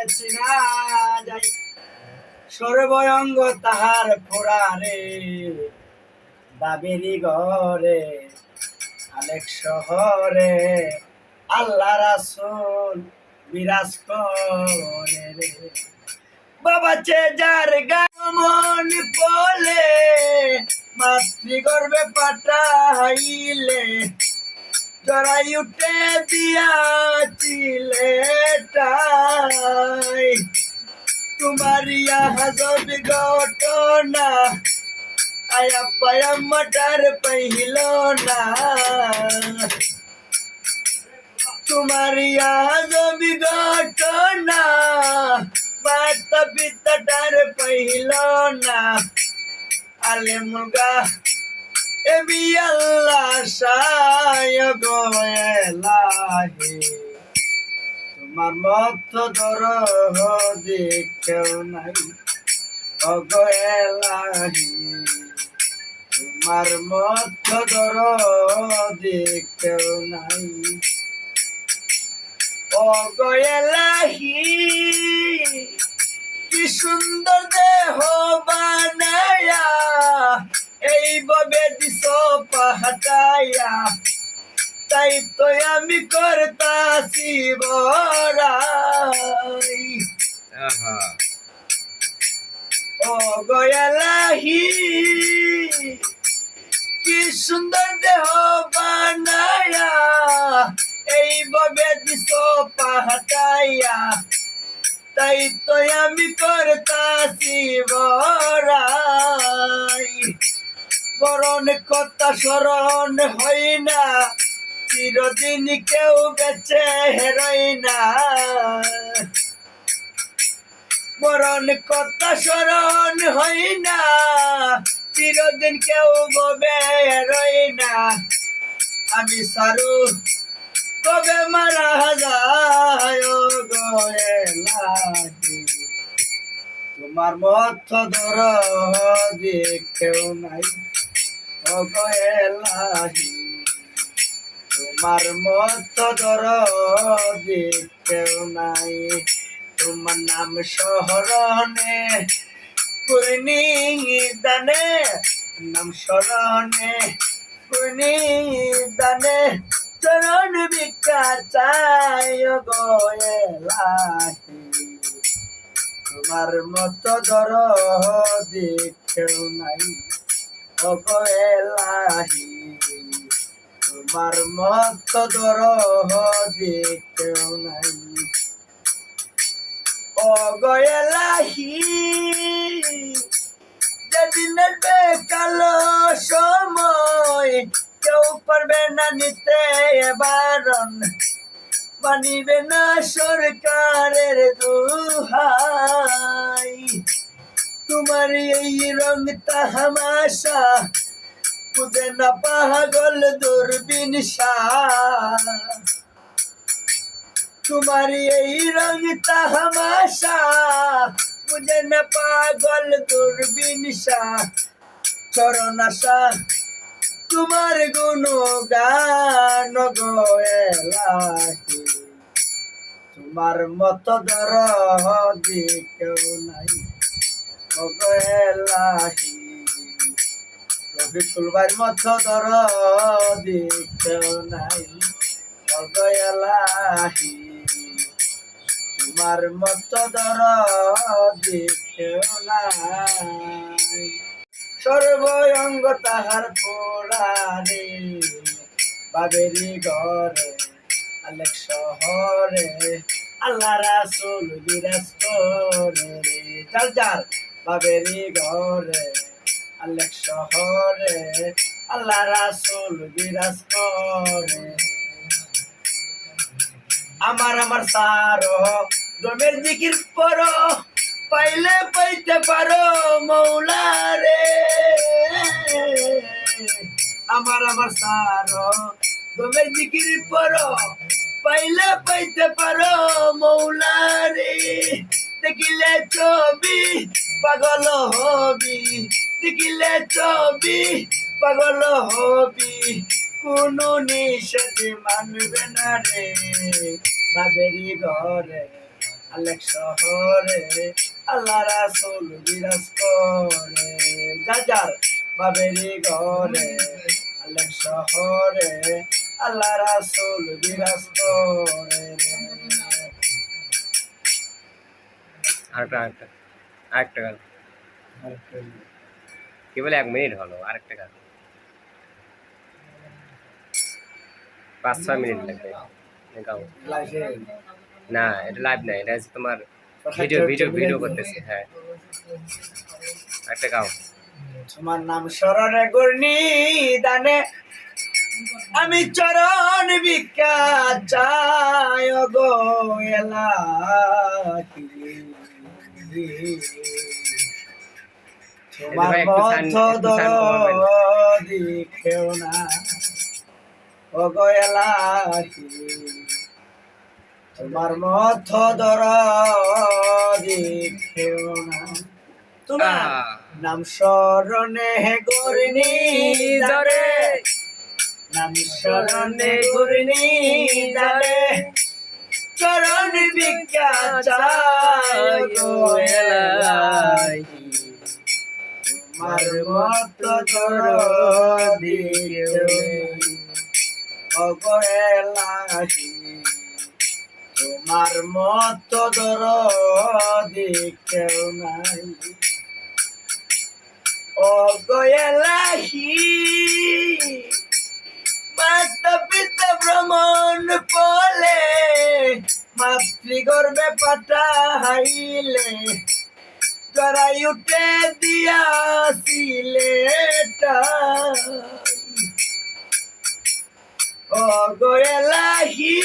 চিনা যাই সর্বঙ্গ তাহার ফোড়ারে বাবেরি ঘরে আলেক শহরে আল্লাহ রাসূল বিরাজ করে রে বাবা চেজার গামন বলে মাতৃগর্ভে পাঠাইলে জড়াই উঠে দিয়াছিলে টাই তোমার হাজব ঘটনা আয়া পায়া মটার पहिल না তোমার হাজব ঘটনা মাতা পিতাটার पहिल না আলে মুগা এবি আল্লাহ শায় গোয়েলাহি তোমার মত দরদি কেউ নাই অগোয়েলাহি তোমার মত দরদি কেউ নাই অগোয়েলাহি কি সুন্দর দেহ বানায়া এইভাবে দিস পাহাটায়া তাই তো আমি করতাছি বড়াই ও গয়ালাহি কি সুন্দর দেহ বানায়া এইভাবে দিস পাহাটায়া তাই তো আমি করতাছি বড়াই বরণ কথা স্মরণ হয় না চিরদিন কেউ বেঁচে রই না বরণ কথা স্মরণ হয় না চিরদিন কেউ ববে রই না আমি সারু কবে মারা যায় গোয়েলাহি তোমার মত দরদি কেউ নাই অগোয়েলাহি তোমার মত দরদি কেউ নাই তোমার নাম স্মরণে করিনি দানে নাম স্মরণে করিনি দানে চরণ ভিক্ষা চাই গোয়েলাহি তোমার মত দরদি কেউ নাই অগোয়েলাহি তোমার মত দরদি কেউ নাই অগোয়েলাহি যেদিন কালো সময় কেউ পারবে না নিতে বারণ মানিবে না সরকারের দোহাই তোমার এই রং তাহামাশা বুঝে না পাগল দূরবীন শাহ তোমার এই রং তাহামাশা বুঝে না পাগল দূরবীন শাহ চরণ আশা তোমার গুণগান গোয়েলাহি তোমার মত দরদি কেউ নাই অগোয়েলাহি রফিকুল ভাইয়ের মত দরদি কেউ নাই অগোয়েলাহি তোমার মত দরদি কেউ নাই সর্বঙ্গ তাহার পোড়ারে বাবেরি ঘরে আলেক শহরে আল্লাহ রাসূল বিরাজ করে যার যার বাবেরি ঘরে আলেক শহরে আল্লাহ রাসূল বিরাজ করে আমার সারো জমের জিকির পড়ো পাইলে পাইতে পারো মৌলা রে আমার সারো জমের জিকির পড়ো পাইলে পাইতে পারো মৌলা রে দেখিলে ছবি পাগল হবি দেখিলে ছবি পাগল হবি কোনো নিষেধ মানবে না রে বাবেরি ঘরে আলেক শহরে আল্লাহ রাসূল বিরাজ করে, যার বাবেরি ঘরে আলেক শহরে আল্লাহ রাসূল বিরাজ করে। আরেকটা আরেকটা আরেকটা গান কেবল 1 মিনিট হলো, আরেকটা গান 5-6 মিনিট লাগবে গাও। না এটা লাইভ না, এটা হচ্ছে তোমার ভিডিও ভিডিও ভিডিও করতেছে। হ্যাঁ একটা গাও। তোমার নাম স্মরণে গর্ণি দানে আমি চরণ ভিক্ষা চাই গো এলাহি, তোমার মত দরদি খেও না ও গো এলাহি, তোমার মত দরদি খেও না। তোমার নাম স্মরণে গর্ণি ধরে, নাম স্মরণে গর্ণি ধরে চরণ ভিক্ষা চাই গো এলাহি, তোমার মত দরদি কেউ নেই ও গো এলাহি, তোমার মত দরদি কেউ নাই ও গো এলাহি। মাতা পিতা ভ্রমণ বলে মাতৃগর্ভে পাঠাইলে, জরাই উঠে দিয়াছিলে ও গো এলাহি।